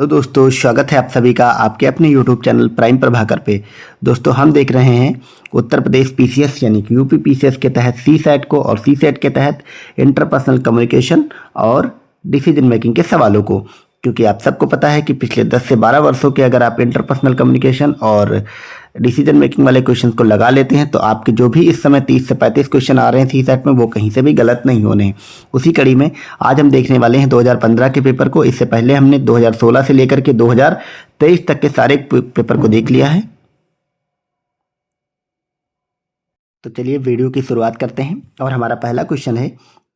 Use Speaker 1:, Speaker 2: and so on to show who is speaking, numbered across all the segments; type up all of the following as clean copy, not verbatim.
Speaker 1: तो दोस्तों स्वागत है आप सभी का आपके अपने यूट्यूब चैनल प्राइम प्रभाकर पे। दोस्तों हम देख रहे हैं उत्तर प्रदेश पीसीएस यानी कि यूपी पीसीएस के तहत सी सेट को और सी सेट के तहत इंटरपर्सनल कम्युनिकेशन और डिसीजन मेकिंग के सवालों को। क्योंकि आप सबको पता है कि पिछले 10 से 12 वर्षों के अगर आप इंटरपर्सनल कम्युनिकेशन और डिसीजन मेकिंग वाले क्वेश्चन को लगा लेते हैं तो आपके जो भी इस समय 30 से 35 क्वेश्चन आ रहे हैं सी सेट में वो कहीं से भी गलत नहीं होने हैं। उसी कड़ी में आज हम देखने वाले हैं 2015 के पेपर को। इससे पहले हमने 2016 से लेकर के 2023 तक के सारे पेपर को देख लिया है। तो चलिए वीडियो की शुरुआत करते हैं और हमारा पहला क्वेश्चन है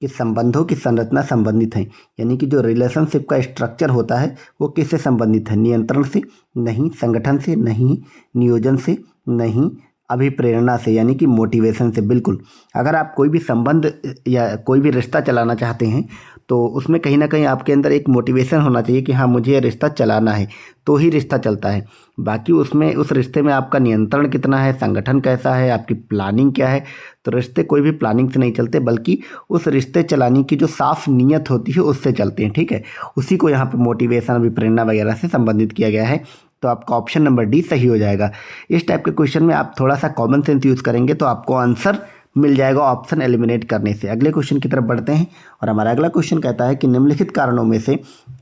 Speaker 1: कि संबंधों की संरचना संबंधित है, यानी कि जो रिलेशनशिप का स्ट्रक्चर होता है वो किससे संबंधित है? नियंत्रण से नहीं, संगठन से नहीं, नियोजन से नहीं, अभिप्रेरणा से यानी कि मोटिवेशन से। बिल्कुल, अगर आप कोई भी संबंध या कोई भी रिश्ता चलाना चाहते हैं तो उसमें कहीं ना कहीं आपके अंदर एक मोटिवेशन होना चाहिए कि हाँ मुझे ये रिश्ता चलाना है, तो ही रिश्ता चलता है। बाकी उसमें उस रिश्ते में आपका नियंत्रण कितना है, संगठन कैसा है, आपकी प्लानिंग क्या है, तो रिश्ते कोई भी प्लानिंग से नहीं चलते बल्कि उस रिश्ते चलाने की जो साफ नीयत होती है उससे चलते हैं। ठीक है, उसी को यहाँ पे मोटिवेशन, अभिप्रेरणा वगैरह से संबंधित किया गया है। तो आपका ऑप्शन नंबर डी सही हो जाएगा। इस टाइप के क्वेश्चन में आप थोड़ा सा कॉमन सेंस यूज़ करेंगे तो आपको आंसर मिल जाएगा ऑप्शन एलिमिनेट करने से। अगले क्वेश्चन की तरफ बढ़ते हैं और हमारा अगला क्वेश्चन कहता है कि निम्नलिखित कारणों में से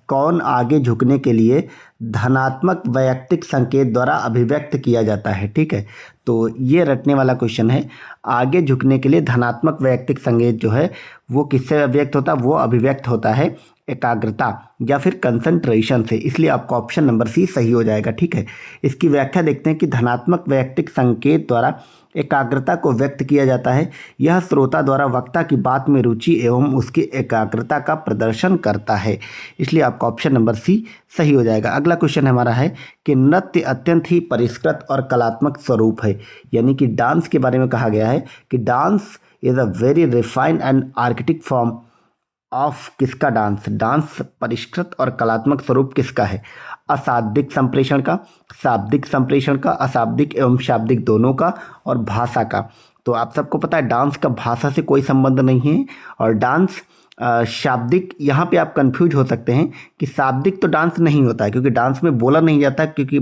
Speaker 1: कौन आगे झुकने के लिए धनात्मक वैयक्तिक संकेत द्वारा अभिव्यक्त किया जाता है? ठीक है, तो ये रटने वाला क्वेश्चन है। आगे झुकने के लिए धनात्मक वैयक्तिक संकेत जो है वो किससे अभिव्यक्त होता है? वो अभिव्यक्त होता है एकाग्रता या फिर कंसंट्रेशन से। इसलिए आपका ऑप्शन नंबर सी सही हो जाएगा। ठीक है, इसकी व्याख्या देखते हैं कि धनात्मक वैयक्तिक संकेत द्वारा एकाग्रता को व्यक्त किया जाता है। यह श्रोता द्वारा वक्ता की बात में रुचि एवं उसकी एकाग्रता का प्रदर्शन करता है। इसलिए आपका ऑप्शन नंबर सी सही हो जाएगा। अगला क्वेश्चन हमारा है कि नृत्य अत्यंत ही परिष्कृत और कलात्मक स्वरूप है, यानी कि डांस के बारे में कहा गया है कि dance is a very refined and Arctic form of किसका डांस? डांस परिष्कृत और कलात्मक स्वरूप किसका है? अशाब्दिक संप्रेषण का, शाब्दिक संप्रेषण का, अशाब्दिक एवं शाब्दिक दोनों का और भाषा का। तो आप सबको पता है डांस का भाषा से कोई संबंध नहीं है और डांस शाब्दिक, यहाँ पे आप कंफ्यूज हो सकते हैं कि शाब्दिक तो डांस नहीं होता है क्योंकि डांस में बोला नहीं जाता, क्योंकि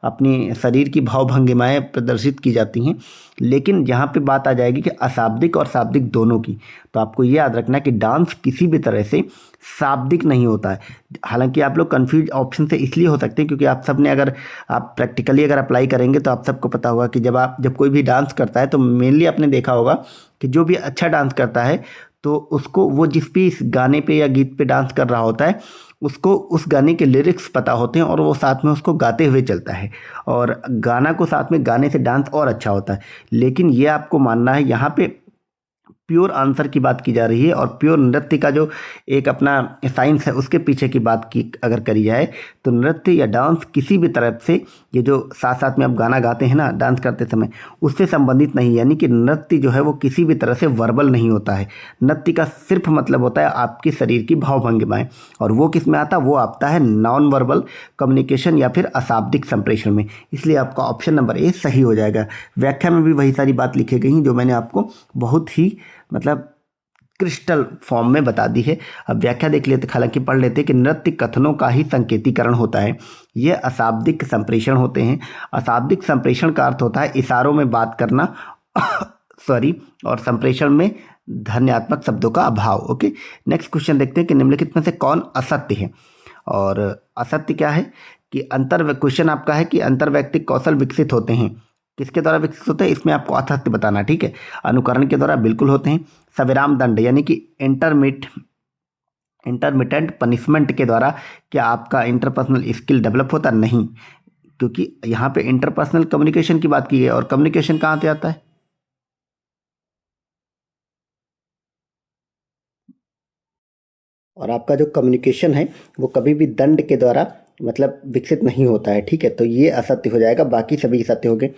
Speaker 1: अपनी शरीर की भाव भंगिमाएँ प्रदर्शित की जाती हैं। लेकिन यहाँ पे बात आ जाएगी कि अशाब्दिक और शाब्दिक दोनों की। तो आपको ये याद रखना है कि डांस किसी भी तरह से शाब्दिक नहीं होता है। हालांकि आप लोग कंफ्यूज ऑप्शन से इसलिए हो सकते हैं क्योंकि आप सब ने अगर आप प्रैक्टिकली अगर अप्लाई करेंगे तो आप सबको पता होगा कि जब कोई भी डांस करता है तो मेनली आपने देखा होगा कि जो भी अच्छा डांस करता है तो उसको वो जिस भी इस गाने पे या गीत पे डांस कर रहा होता है उसको उस गाने के लिरिक्स पता होते हैं और वो साथ में उसको गाते हुए चलता है और गाना को साथ में गाने से डांस और अच्छा होता है। लेकिन ये आपको मानना है, यहाँ पे प्योर आंसर की बात की जा रही है और प्योर नृत्य का जो एक अपना साइंस है उसके पीछे की बात की अगर करी जाए तो नृत्य या डांस किसी भी तरफ से, ये जो साथ साथ में आप गाना गाते हैं ना डांस करते समय, उससे संबंधित नहीं। यानी कि नृत्य जो है वो किसी भी तरह से वर्बल नहीं होता है। नृत्य का सिर्फ मतलब होता है आपके शरीर की भाव भंगिमाएं, और वो किस में आता है? वो आता है नॉन वर्बल कम्युनिकेशन या फिर अशाब्दिक संप्रेषण में। इसलिए आपका ऑप्शन नंबर ए सही हो जाएगा। व्याख्या में भी वही सारी बात लिखी गई जो मैंने आपको बहुत ही मतलब क्रिस्टल फॉर्म में बता दी है। अब व्याख्या देख लेते, हालांकि पढ़ लेते कि नृत्य कथनों का ही संकेतीकरण होता है। ये अशाब्दिक संप्रेषण होते हैं। अशाब्दिक संप्रेषण का अर्थ होता है इशारों में बात करना सॉरी, और संप्रेषण में ध्वन्यात्मक शब्दों का अभाव। ओके, नेक्स्ट क्वेश्चन देखते हैं कि निम्नलिखित में से कौन असत्य है? और असत्य क्या है कि क्वेश्चन आपका है कि अंतर्वैयक्तिक कौशल विकसित होते हैं। किसके द्वारा विकसित होते हैं? इसमें आपको असत्य बताना। ठीक है, अनुकरण के द्वारा बिल्कुल होते हैं। सविराम दंड यानी कि इंटरमिटेंट पनिशमेंट के द्वारा क्या आपका इंटरपर्सनल स्किल डेवलप होता? नहीं, क्योंकि यहाँ पे इंटरपर्सनल कम्युनिकेशन की बात की है और कम्युनिकेशन कहाँ से आता है? और आपका जो कम्युनिकेशन है वो कभी भी दंड के द्वारा मतलब विकसित नहीं होता है। ठीक है, तो ये असत्य हो जाएगा, बाकी सभी सत्य हो गए।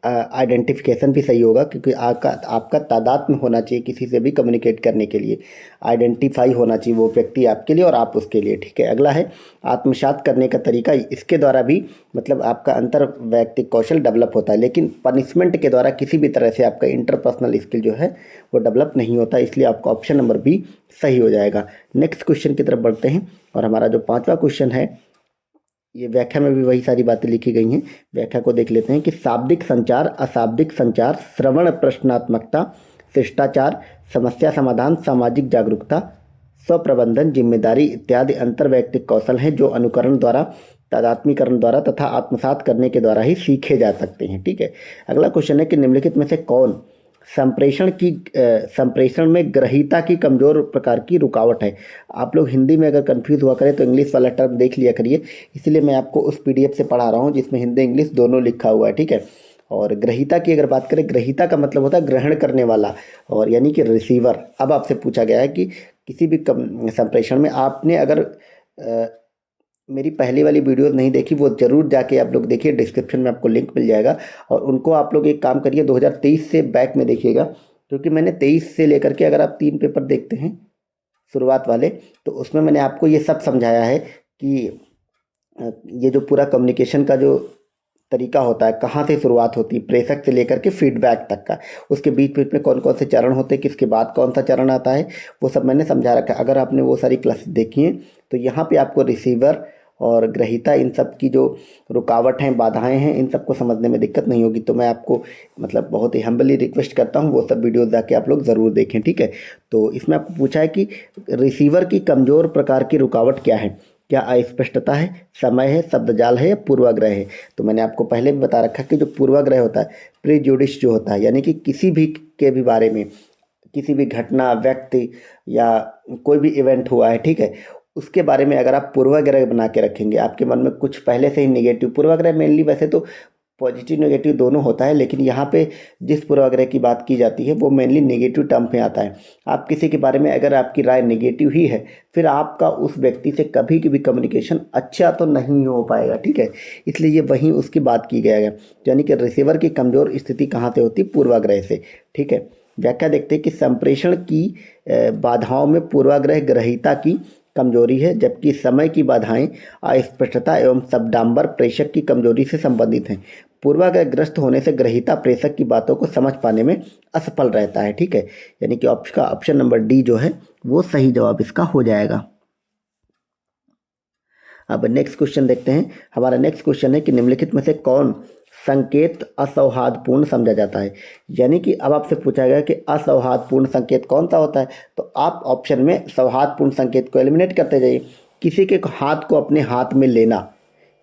Speaker 1: आइडेंटिफिकेशन भी सही होगा क्योंकि आपका तादात्म्य होना चाहिए किसी से भी कम्युनिकेट करने के लिए। आइडेंटिफाई होना चाहिए वो व्यक्ति आपके लिए और आप उसके लिए। ठीक है, अगला है आत्मसात करने का तरीका। इसके द्वारा भी मतलब आपका अंतर वैयक्तिक कौशल डेवलप होता है, लेकिन पनिशमेंट के द्वारा किसी भी तरह से आपका इंटरपर्सनल स्किल जो है वो डेवलप नहीं होता। इसलिए आपका ऑप्शन नंबर बी सही हो जाएगा। नेक्स्ट क्वेश्चन की तरफ बढ़ते हैं और हमारा जो पांचवा क्वेश्चन है ये व्याख्या में भी वही सारी बातें लिखी गई हैं। व्याख्या को देख लेते हैं कि शाब्दिक संचार, अशाब्दिक संचार, श्रवण प्रश्नात्मकता, शिष्टाचार, समस्या समाधान, सामाजिक जागरूकता, स्वप्रबंधन, जिम्मेदारी इत्यादि अंतर्वैयक्तिक कौशल हैं जो अनुकरण द्वारा, तादात्मीकरण द्वारा तथा आत्मसात करने के द्वारा ही सीखे जा सकते हैं। ठीक है। अगला क्वेश्चन है कि निम्नलिखित में से कौन संप्रेषण में ग्रहीता की कमजोर प्रकार की रुकावट है। आप लोग हिंदी में अगर कंफ्यूज हुआ करें तो इंग्लिश वाला टर्म देख लिया करिए, इसीलिए मैं आपको उस पीडीएफ से पढ़ा रहा हूँ जिसमें हिंदी इंग्लिश दोनों लिखा हुआ है। ठीक है। और ग्रहीता की अगर बात करें, ग्रहीता का मतलब होता है ग्रहण करने वाला, और यानी कि रिसीवर। अब आपसे पूछा गया है कि किसी भी संप्रेषण में आपने अगर मेरी पहली वाली वीडियो नहीं देखी, वो ज़रूर जाके आप लोग देखिए, डिस्क्रिप्शन में आपको लिंक मिल जाएगा। और उनको आप लोग एक काम करिए, 2023 से बैक में देखिएगा, क्योंकि मैंने 23 से लेकर के अगर आप 3 पेपर देखते हैं शुरुआत वाले, तो उसमें मैंने आपको ये सब समझाया है कि ये जो पूरा कम्युनिकेशन का जो तरीका होता है, कहाँ से शुरुआत होती है, प्रेषक से लेकर के फीडबैक तक का, उसके बीच बीच में कौन कौन से चरण होते हैं, किसके बाद कौन सा चरण आता है, वो सब मैंने समझा रखा है। अगर आपने वो सारी क्लास देखी हैं तो यहाँ पे आपको रिसीवर और ग्रहीता, इन सब की जो रुकावट हैं, बाधाएं हैं, इन सबको समझने में दिक्कत नहीं होगी। तो मैं आपको मतलब बहुत ही हम्बली रिक्वेस्ट करता हूँ, वो सब वीडियोस जाके आप लोग ज़रूर देखें। ठीक है। तो इसमें आपको पूछा है कि रिसीवर की कमज़ोर प्रकार की रुकावट क्या है। क्या अस्पष्टता है, समय है, शब्दजाल है, या पूर्वाग्रह है। तो मैंने आपको पहले भी बता रखा कि जो पूर्वाग्रह होता है, प्रीजुडिस जो होता है, यानी कि किसी भी के भी बारे में, किसी भी घटना, व्यक्ति या कोई भी इवेंट हुआ है, ठीक है, उसके बारे में अगर आप पूर्वाग्रह बना के रखेंगे, आपके मन में कुछ पहले से ही निगेटिव, पूर्वाग्रह मेनली वैसे तो पॉजिटिव नेगेटिव दोनों होता है, लेकिन यहाँ पे जिस पूर्वाग्रह की बात की जाती है वो मेनली नेगेटिव टर्म में आता है। आप किसी के बारे में अगर आपकी राय नेगेटिव ही है, फिर आपका उस व्यक्ति से कभी भी कम्युनिकेशन अच्छा तो नहीं हो पाएगा। ठीक है। इसलिए ये वहीं उसकी बात की गया है, यानी कि रिसीवर की कमज़ोर स्थिति कहाँ से होती है, पूर्वाग्रह से। ठीक है। व्याख्या देखते हैं कि संप्रेषण की बाधाओं में पूर्वाग्रह ग्रहीता की कमजोरी है, जबकि समय की बाधाएं अस्पष्टता एवं शब्दांबर प्रेषक की कमजोरी से संबंधित हैं। पूर्वाग्रहग्रस्त होने से ग्रहीता प्रेषक की बातों को समझ पाने में असफल रहता है। ठीक है। यानी कि ऑप्शन नंबर डी जो है वो सही जवाब इसका हो जाएगा। अब नेक्स्ट क्वेश्चन देखते हैं। हमारा नेक्स्ट क्वेश्चन है कि निम्नलिखित में से कौन संकेत असौहार्दपूर्ण समझा जाता है। यानी कि अब आपसे पूछा गया कि असौहार्दपूर्ण संकेत कौन सा होता है, तो आप ऑप्शन में सौहार्दपूर्ण संकेत को एलिमिनेट करते जाइए। किसी के हाथ को अपने हाथ में लेना,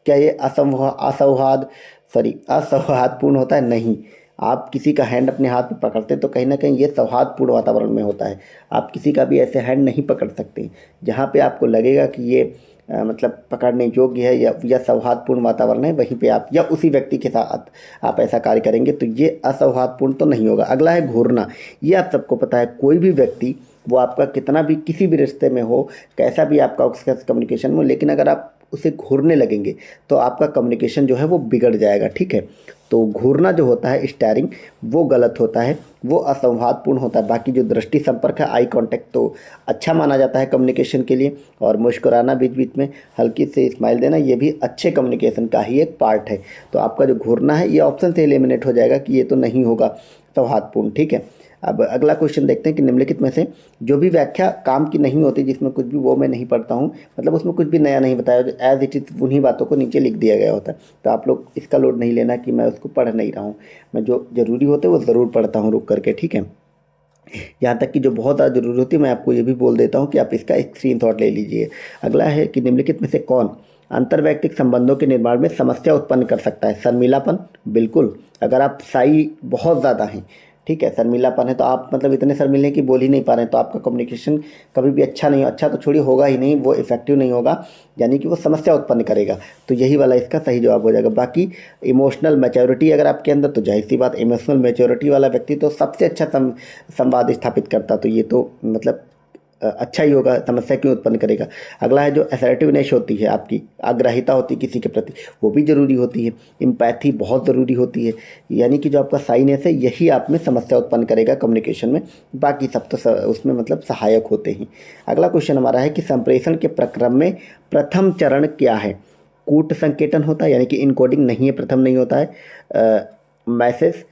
Speaker 1: क्या ये असौहार्दपूर्ण होता है? नहीं। आप किसी का हैंड अपने हाथ में पकड़ते तो कहीं ना कहीं ये सौहार्दपूर्ण वातावरण में होता है। आप किसी का भी ऐसे हैंड नहीं पकड़ सकते जहाँ पे आपको लगेगा कि ये मतलब पकड़ने योग्य है या सौहार्दपूर्ण वातावरण है, वहीं पे आप या उसी व्यक्ति के साथ आप ऐसा कार्य करेंगे, तो ये असौहार्दपूर्ण तो नहीं होगा। अगला है घूरना। ये आप सबको पता है, कोई भी व्यक्ति वो आपका कितना भी किसी भी रिश्ते में हो, कैसा भी आपका उसका कम्युनिकेशन हो, लेकिन अगर आप उसे घूरने लगेंगे तो आपका कम्युनिकेशन जो है वो बिगड़ जाएगा। ठीक है। तो घूरना जो होता है, स्टेयरिंग, वो गलत होता है, वो असंवादपूर्ण होता है। बाकी जो दृष्टि संपर्क है, आई कांटेक्ट, तो अच्छा माना जाता है कम्युनिकेशन के लिए। और मुस्कुराना, बीच बीच में हल्की से स्माइल देना, ये भी अच्छे कम्युनिकेशन का ही एक पार्ट है। तो आपका जो घूरना है ये ऑप्शन से एलिमिनेट हो जाएगा कि ये तो नहीं होगा सौहार्दपूर्ण। ठीक है। अब अगला क्वेश्चन देखते हैं कि निम्नलिखित में से जो भी व्याख्या काम की नहीं होती, जिसमें कुछ भी, वो मैं नहीं पढ़ता हूँ, मतलब उसमें कुछ भी नया नहीं बताया, जो एज इट इज़ उन्हीं बातों को नीचे लिख दिया गया होता है। तो आप लोग इसका लोड नहीं लेना कि मैं उसको पढ़ नहीं रहा हूँ, मैं जो ज़रूरी होते हैं वो ज़रूर पढ़ता हूँ रुक करके। ठीक है। यहाँ तक कि जो बहुत ज़्यादा ज़रूरी होती है मैं आपको ये भी बोल देता हूँ कि आप इसका एक स्क्रीनशॉट ले लीजिए। अगला है कि निम्नलिखित में से कौन अंतर्वैयक्तिक संबंधों के निर्माण में समस्या उत्पन्न कर सकता है। शर्मीलापन, बिल्कुल। अगर आप शाई बहुत ज़्यादा हैं, ठीक है, शर्मीलापन है, तो आप मतलब इतने शर्मीले हैं कि बोल ही नहीं पा रहे हैं, तो आपका कम्युनिकेशन कभी भी अच्छा नहीं, अच्छा तो छोड़िए होगा ही नहीं, वो इफेक्टिव नहीं होगा, यानी कि वो समस्या उत्पन्न करेगा। तो यही वाला इसका सही जवाब हो जाएगा। बाकी इमोशनल मैच्योरिटी अगर आपके अंदर, तो जाहिर सी बात, इमोशनल मैच्योरिटी वाला व्यक्ति तो सबसे अच्छा संवाद स्थापित करता, तो ये तो मतलब अच्छा ही होगा, समस्या क्यों उत्पन्न करेगा। अगला है जो असर्टिवनेस होती है, आपकी आग्राहिता होती है किसी के प्रति, वो भी ज़रूरी होती है। एम्पैथी बहुत ज़रूरी होती है, यानी कि जो आपका साइनेस है यही आप में समस्या उत्पन्न करेगा कम्युनिकेशन में, बाकी सब तो उसमें मतलब सहायक होते हैं। अगला क्वेश्चन हमारा है कि संप्रेषण के प्रक्रम में प्रथम चरण क्या है। कूट संकेतन होता है, यानी कि इनकोडिंग नहीं है, प्रथम नहीं होता है। मैसेज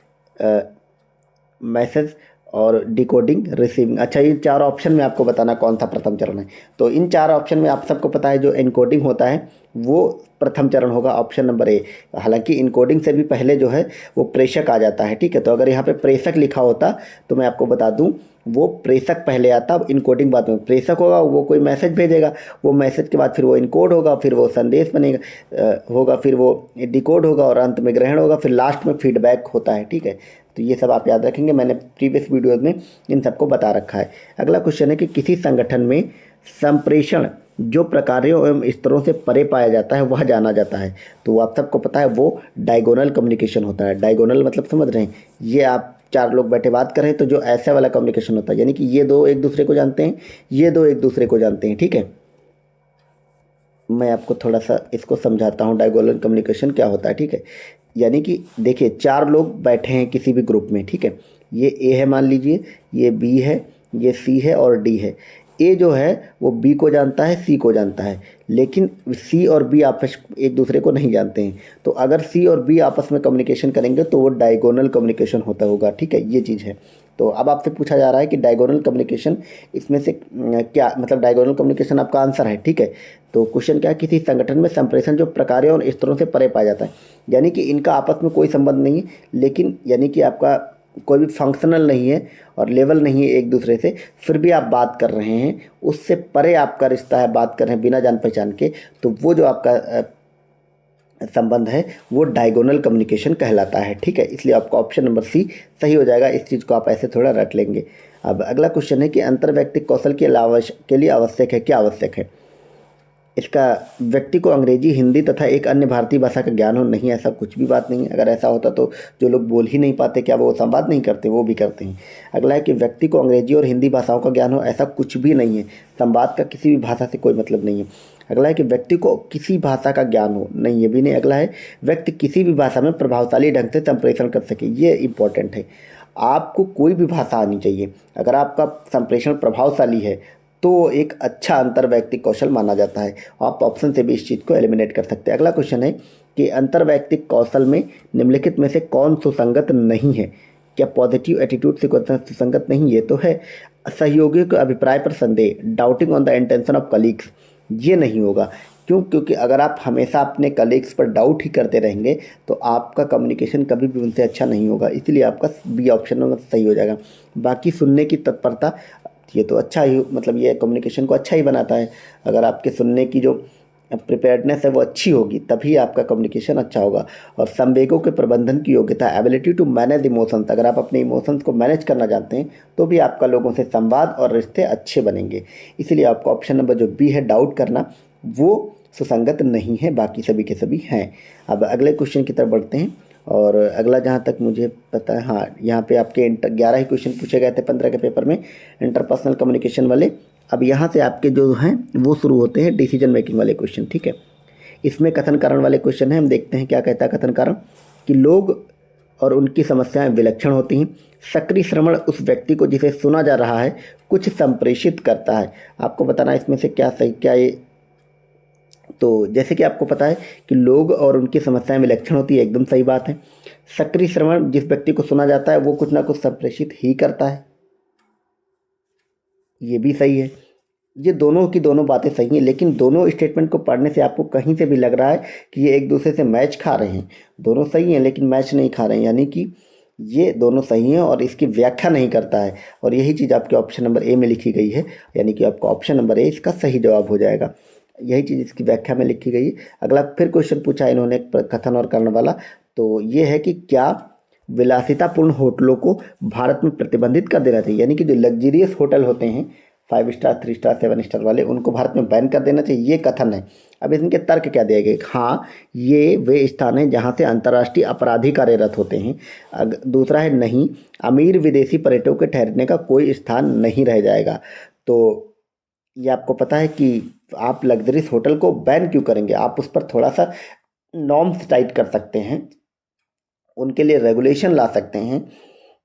Speaker 1: मैसेज और डिकोडिंग रिसीविंग। अच्छा, ये 4 ऑप्शन में आपको बताना कौन सा प्रथम चरण है। तो इन 4 ऑप्शन में आप सबको पता है जो एनकोडिंग होता है वो प्रथम चरण होगा, ऑप्शन नंबर ए। हालांकि इनकोडिंग से भी पहले जो है वो प्रेषक आ जाता है, ठीक है। तो अगर यहाँ पे प्रेषक लिखा होता तो मैं आपको बता दूं वो प्रेषक पहले आता, इनकोडिंग बाद में। प्रेषक होगा वो कोई मैसेज भेजेगा, वो मैसेज के बाद फिर वो इनकोड होगा, फिर वो संदेश बनेगा होगा, फिर वो डिकोड होगा और अंत में ग्रहण होगा, फिर लास्ट में फीडबैक होता है, ठीक है। तो ये सब आप याद रखेंगे, मैंने प्रीवियस वीडियोज़ में इन सबको बता रखा है। अगला क्वेश्चन है कि किसी संगठन में संप्रेषण जो प्रकारों एवं स्तरों से परे पाया जाता है वह जाना जाता है। तो आप सबको पता है वो डायगोनल कम्युनिकेशन होता है। डायगोनल मतलब समझ रहे हैं, ये आप 4 लोग बैठे बात करें तो जो ऐसा वाला कम्युनिकेशन होता है, यानी कि ये 2 एक दूसरे को जानते हैं, ये 2 एक दूसरे को जानते हैं, ठीक है। मैं आपको थोड़ा सा इसको समझाता हूँ डायगोनल कम्युनिकेशन क्या होता है, ठीक है। यानी कि देखिए 4 लोग बैठे हैं किसी भी ग्रुप में, ठीक है। ये ए है मान लीजिए, ये बी है, ये सी है और डी है। ए जो है वो बी को जानता है, सी को जानता है, लेकिन सी और बी आपस एक दूसरे को नहीं जानते हैं। तो अगर सी और बी आपस में कम्युनिकेशन करेंगे तो वो डायगोनल कम्युनिकेशन होता होगा, ठीक है। ये चीज़ है। तो अब आपसे पूछा जा रहा है कि डायगोनल कम्युनिकेशन इसमें से क्या मतलब डायगोनल कम्युनिकेशन आपका आंसर है, ठीक है। तो क्वेश्चन क्या है, किसी संगठन में संप्रेषण जो प्रकारों और स्तरों से परे पाया जाता है, यानी कि इनका आपस में कोई संबंध नहीं है, लेकिन यानी कि आपका कोई भी फंक्शनल नहीं है और लेवल नहीं है एक दूसरे से, फिर भी आप बात कर रहे हैं, उससे परे आपका रिश्ता है, बात कर रहे हैं बिना जान पहचान के, तो वो जो आपका संबंध है वो डायगोनल कम्युनिकेशन कहलाता है, ठीक है। इसलिए आपका ऑप्शन नंबर सी सही हो जाएगा। इस चीज़ को आप ऐसे थोड़ा रट लेंगे। अब अगला क्वेश्चन है कि अंतर्वैयक्तिक कौशल के लिए आवश्यक है, क्या आवश्यक है। इसका व्यक्ति को अंग्रेजी, हिंदी तथा एक अन्य भारतीय भाषा का ज्ञान हो, नहीं ऐसा कुछ भी बात नहीं है। अगर ऐसा होता तो जो लोग बोल ही नहीं पाते क्या वो संवाद नहीं करते, वो भी करते हैं। अगला है कि व्यक्ति को अंग्रेजी और हिंदी भाषाओं का ज्ञान हो, ऐसा कुछ भी नहीं है। संवाद का किसी भी भाषा से कोई मतलब नहीं है। अगला है कि व्यक्ति को किसी भाषा का ज्ञान हो, नहीं ये भी नहीं। अगला है व्यक्ति किसी भी भाषा में प्रभावशाली ढंग से संप्रेषण कर सके, ये इंपॉर्टेंट है। आपको कोई भी भाषा आनी चाहिए, अगर आपका संप्रेषण प्रभावशाली है तो एक अच्छा अंतर्वैयक्तिक कौशल माना जाता है। आप ऑप्शन से भी इस चीज़ को एलिमिनेट कर सकते हैं। अगला क्वेश्चन है कि अंतर्वैयक्तिक कौशल में निम्नलिखित में से कौन सुसंगत नहीं है। क्या पॉजिटिव एटीट्यूड से कोई सुसंगत नहीं, ये तो है। सहयोगियों के अभिप्राय पर संदेह, doubting on the intention of colleagues, ये नहीं होगा। क्यों? क्योंकि अगर आप हमेशा अपने कलीग्स पर डाउट ही करते रहेंगे तो आपका कम्युनिकेशन कभी भी उनसे अच्छा नहीं होगा। इसलिए आपका बी ऑप्शन सही हो जाएगा। बाकी सुनने की तत्परता, ये तो अच्छा ही मतलब ये कम्युनिकेशन को अच्छा ही बनाता है। अगर आपके सुनने की जो प्रिपेयर्डनेस है वो अच्छी होगी तभी आपका कम्युनिकेशन अच्छा होगा। और संवेगों के प्रबंधन की योग्यता, एबिलिटी टू मैनेज इमोशंस, अगर आप अपने इमोशंस को मैनेज करना जानते हैं तो भी आपका लोगों से संवाद और रिश्ते अच्छे बनेंगे। इसीलिए आपका ऑप्शन नंबर जो बी है डाउट करना, वो सुसंगत नहीं है, बाकी सभी के सभी हैं। अब अगले क्वेश्चन की तरफ बढ़ते हैं। और अगला जहाँ तक मुझे पता है, हाँ यहाँ पे आपके 11 ही क्वेश्चन पूछे गए थे 15 के पेपर में इंटरपर्सनल कम्युनिकेशन वाले। अब यहाँ से आपके जो हैं वो शुरू होते हैं डिसीजन मेकिंग वाले क्वेश्चन, ठीक है। इसमें कथन कारण वाले क्वेश्चन हैं, हम देखते हैं क्या कहता है कथन कारण। कि लोग और उनकी समस्याएं विलक्षण होती हैं। सक्रिय श्रवण उस व्यक्ति को जिसे सुना जा रहा है कुछ संप्रेषित करता है। आपको बताना इसमें से क्या सही क्या ये। तो जैसे कि आपको पता है कि लोग और उनकी समस्याएं विलक्षण होती है, एकदम सही बात है। सक्रिय श्रवण जिस व्यक्ति को सुना जाता है वो कुछ ना कुछ संप्रेषित ही करता है, ये भी सही है। ये दोनों की दोनों बातें सही हैं, लेकिन दोनों स्टेटमेंट को पढ़ने से आपको कहीं से भी लग रहा है कि ये एक दूसरे से मैच खा रहे हैं। दोनों सही हैं लेकिन मैच नहीं खा रहे हैं, यानी कि ये दोनों सही हैं और इसकी व्याख्या नहीं करता है। और यही चीज़ आपके ऑप्शन नंबर ए में लिखी गई है, यानी कि आपका ऑप्शन नंबर ए इसका सही जवाब हो जाएगा। यही चीज़ इसकी व्याख्या में लिखी गई है। अगला फिर क्वेश्चन पूछा इन्होंने कथन और कर्ण वाला, तो ये है कि क्या विलासितापूर्ण होटलों को भारत में प्रतिबंधित कर देना चाहिए, यानी कि जो लग्जरियस होटल होते हैं 5 स्टार 3 स्टार 7 स्टार वाले, उनको भारत में बैन कर देना चाहिए, ये कथन है। अब इनके तर्क क्या दिए गए। हाँ, ये वे स्थान हैं जहाँ से अंतर्राष्ट्रीय अपराधी कार्यरत होते हैं। दूसरा है नहीं, अमीर विदेशी पर्यटकों के ठहरने का कोई स्थान नहीं रह जाएगा। तो ये आपको पता है कि आप लग्जरीज होटल को बैन क्यों करेंगे, आप उस पर थोड़ा सा नॉर्म्स टाइट कर सकते हैं, उनके लिए रेगुलेशन ला सकते हैं,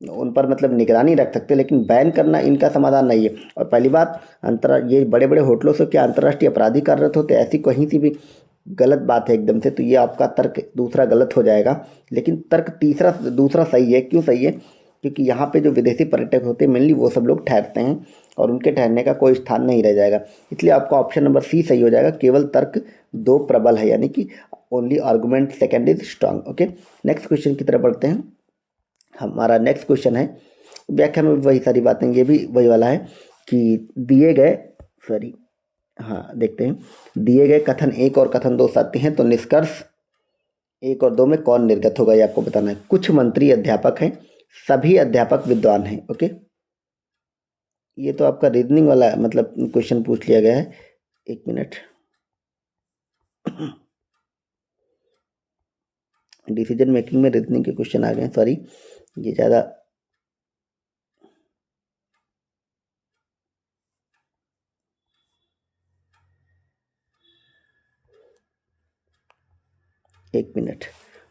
Speaker 1: उन पर मतलब निगरानी रख सकते हैं, लेकिन बैन करना इनका समाधान नहीं है। और पहली बात, ये बड़े बड़े होटलों से क्या अंतर्राष्ट्रीय अपराधी कार्यरत होते, ऐसी कहीं सी भी गलत बात है एकदम से। तो ये आपका तर्क दूसरा गलत हो जाएगा, लेकिन तर्क दूसरा सही है। क्यों सही है? क्योंकि यहाँ पे जो विदेशी पर्यटक होते हैं मेनली वो सब लोग ठहरते हैं और उनके ठहरने का कोई स्थान नहीं रह जाएगा। इसलिए आपका ऑप्शन नंबर सी सही हो जाएगा। केवल तर्क दो प्रबल है, यानी कि only argument second is strong. Okay, next question की तरफ बढ़ते हैं। हमारा नेक्स्ट क्वेश्चन है, व्याख्या में वही सारी बातें, ये भी वही वाला है कि दिए गए हाँ देखते हैं, दिए गए कथन 1 और कथन 2 सत्य हैं तो निष्कर्ष 1 और 2 में कौन निर्गत होगा, ये आपको बताना है। कुछ मंत्री अध्यापक हैं, सभी अध्यापक विद्वान हैं। ओके, ये तो आपका रीजनिंग वाला मतलब क्वेश्चन पूछ लिया गया है। 1 मिनट, डिसीजन मेकिंग में रीजनिंग के क्वेश्चन आ गए, सॉरी, ये ज़्यादा एक मिनट,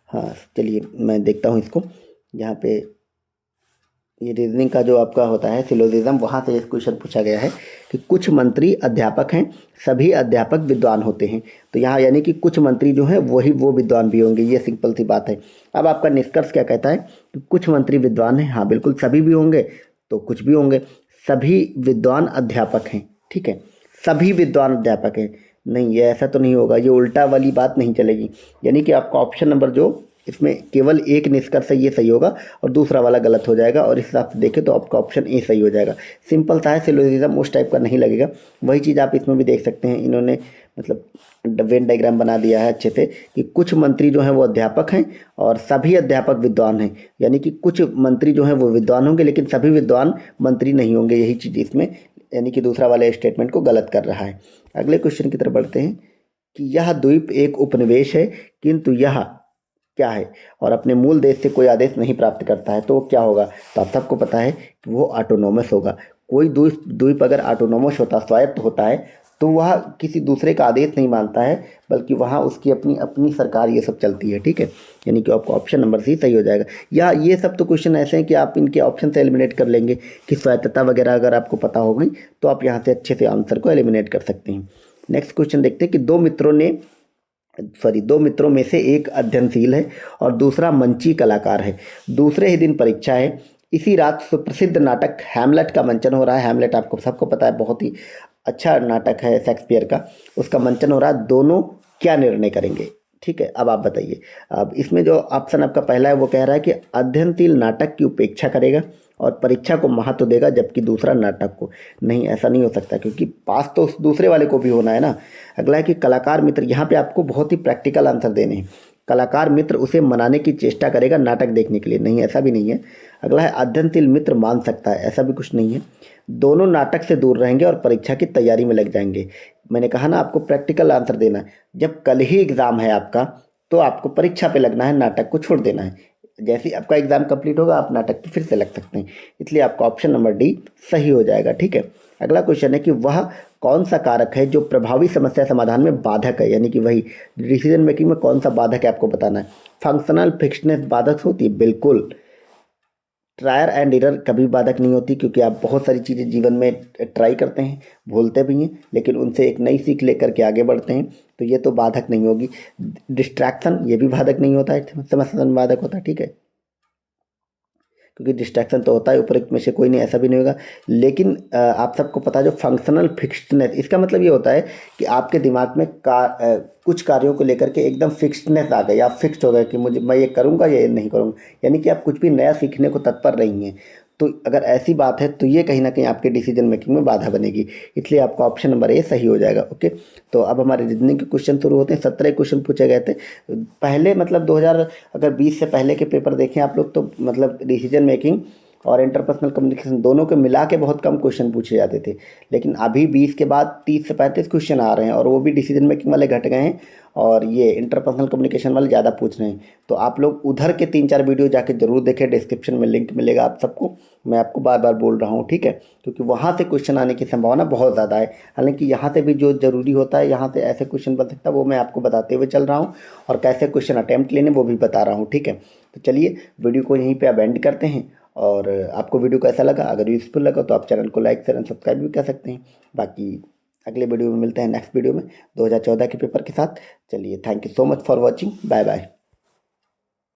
Speaker 1: हाँ चलिए मैं देखता हूँ इसको। यहाँ पे ये रीजनिंग का जो आपका होता है सिलोजिज्म, वहाँ से एक क्वेश्चन पूछा गया है कि कुछ मंत्री अध्यापक हैं, सभी अध्यापक विद्वान होते हैं। तो यहाँ यानी कि कुछ मंत्री जो हैं वही वो विद्वान भी होंगे, ये सिंपल सी बात है। अब आपका निष्कर्ष क्या कहता है कि कुछ मंत्री विद्वान हैं, हाँ बिल्कुल सभी भी होंगे तो कुछ भी होंगे। सभी विद्वान अध्यापक हैं, ठीक है, सभी विद्वान अध्यापक हैं, नहीं ये ऐसा तो नहीं होगा, ये उल्टा वाली बात नहीं चलेगी। यानी कि आपका ऑप्शन नंबर जो इसमें केवल एक निष्कर्ष है ये सही होगा और दूसरा वाला गलत हो जाएगा, और इस हिसाब से देखें तो आपका ऑप्शन ए सही हो जाएगा। सिंपल सा है, सिलोजिज्म उस टाइप का नहीं लगेगा। वही चीज़ आप इसमें भी देख सकते हैं, इन्होंने मतलब वेन डायग्राम बना दिया है अच्छे से कि कुछ मंत्री जो हैं वो अध्यापक हैं और सभी अध्यापक विद्वान हैं। यानी कि कुछ मंत्री जो हैं वो विद्वान होंगे लेकिन सभी विद्वान मंत्री नहीं होंगे, यही चीज़ इसमें यानी कि दूसरा वाले स्टेटमेंट को गलत कर रहा है। अगले क्वेश्चन की तरफ बढ़ते हैं कि यह द्वीप एक उपनिवेश है किंतु यह क्या है और अपने मूल देश से कोई आदेश नहीं प्राप्त करता है, तो वो क्या होगा। तो आप सबको पता है कि वो ऑटोनोमस होगा। कोई द्वीप अगर ऑटोनोमस होता, स्वायत्त होता है, तो वह किसी दूसरे का आदेश नहीं मानता है, बल्कि वहाँ उसकी अपनी अपनी सरकार ये सब चलती है, ठीक है। यानी कि आपका ऑप्शन नंबर सी सही हो जाएगा। या ये सब तो क्वेश्चन ऐसे हैं कि आप इनके ऑप्शन से एलिमिनेट कर लेंगे कि स्वायत्तता वगैरह अगर आपको पता होगी तो आप यहाँ से अच्छे से आंसर को एलिमिनेट कर सकते हैं। नेक्स्ट क्वेश्चन देखते हैं कि दो मित्रों में से एक अध्ययनशील है और दूसरा मंची कलाकार है। दूसरे ही दिन परीक्षा है। इसी रात सुप्रसिद्ध नाटक हैमलेट का मंचन हो रहा है। हैमलेट आपको सबको पता है, बहुत ही अच्छा नाटक है शेक्सपियर का, उसका मंचन हो रहा है। दोनों क्या निर्णय करेंगे, ठीक है। अब आप बताइए। अब इसमें जो ऑप्शन आपका पहला है वो कह रहा है कि अध्ययनशील नाटक की उपेक्षा करेगा और परीक्षा को महत्व देगा, जबकि दूसरा नाटक को। नहीं, ऐसा नहीं हो सकता क्योंकि पास तो उस दूसरे वाले को भी होना है ना। अगला है कि कलाकार मित्र, यहाँ पे आपको बहुत ही प्रैक्टिकल आंसर देने हैं। कलाकार मित्र उसे मनाने की चेष्टा करेगा नाटक देखने के लिए, नहीं ऐसा भी नहीं है। अगला है अध्ययनशील मित्र मान सकता है, ऐसा भी कुछ नहीं है। दोनों नाटक से दूर रहेंगे और परीक्षा की तैयारी में लग जाएंगे। मैंने कहा ना आपको प्रैक्टिकल आंसर देना है। जब कल ही एग्ज़ाम है आपका तो आपको परीक्षा पे लगना है, नाटक को छोड़ देना है। जैसे ही आपका एग्ज़ाम कंप्लीट होगा आप नाटक पे फिर से लग सकते हैं। इसलिए आपका ऑप्शन नंबर डी सही हो जाएगा, ठीक है। अगला क्वेश्चन है कि वह कौन सा कारक है जो प्रभावी समस्या समाधान में बाधक है, यानी कि वही डिसीजन मेकिंग में कौन सा बाधक है आपको बताना है। फंक्शनल फिक्सनेस बाधक होती है, बिल्कुल। ट्रायर एंड एरर कभी बाधक नहीं होती, क्योंकि आप बहुत सारी चीज़ें जीवन में ट्राई करते हैं, भूलते भी हैं, लेकिन उनसे एक नई सीख लेकर के आगे बढ़ते हैं, तो ये तो बाधक नहीं होगी। डिस्ट्रैक्शन ये भी बाधक नहीं होता है, समस्या में बाधक होता है, ठीक है, क्योंकि डिस्ट्रैक्शन तो होता है, उपरोक्त में से कोई नहीं, ऐसा भी नहीं होगा। लेकिन आप सबको पता है जो फंक्शनल फिक्स्डनेस, इसका मतलब ये होता है कि आपके दिमाग में कुछ कार्यों को लेकर के एकदम फिक्स्डनेस आ गई, आप फिक्स्ड हो गए कि मुझे मैं ये करूँगा या ये नहीं करूँगा, यानी कि आप कुछ भी नया सीखने को तत्पर नहीं हैं। तो अगर ऐसी बात है तो ये कहीं ना कहीं आपके डिसीजन मेकिंग में बाधा बनेगी, इसलिए आपका ऑप्शन नंबर ए सही हो जाएगा। ओके, तो अब हमारे रीजनिंग के क्वेश्चन शुरू होते हैं। 17 क्वेश्चन पूछे गए थे पहले, मतलब 2020 से पहले के पेपर देखें आप लोग तो मतलब डिसीजन मेकिंग और इंटरपर्सनल कम्युनिकेशन दोनों के मिला के बहुत कम क्वेश्चन पूछे जाते थे। लेकिन अभी 20 के बाद 30 से 35 क्वेश्चन आ रहे हैं और वो भी डिसीजन मेकिंग वाले घट गए हैं और ये इंटरपर्सनल कम्युनिकेशन वाले ज़्यादा पूछ रहे हैं। तो आप लोग उधर के 3-4 वीडियो जाके जरूर देखें, डिस्क्रिप्शन में लिंक मिलेगा आप सबको। मैं आपको बार बार बोल रहा हूँ, ठीक है, क्योंकि वहाँ से क्वेश्चन आने की संभावना बहुत ज़्यादा है। हालांकि यहाँ से भी जो ज़रूरी होता है, यहाँ से ऐसे क्वेश्चन बन सकता है, वो मैं आपको बताते हुए चल रहा हूँ, और कैसे क्वेश्चन अटैम्प्ट लेने वो भी बता रहा हूँ, ठीक है। तो चलिए वीडियो को यहीं पर अब एंड करते हैं। और आपको वीडियो कैसा लगा, अगर यूज़फुल लगा तो आप चैनल को लाइक शेयर एंड सब्सक्राइब भी कर सकते हैं। बाकी अगले वीडियो में मिलते हैं, नेक्स्ट वीडियो में 2014 के पेपर के साथ। चलिए, thank you so much for watching, bye bye.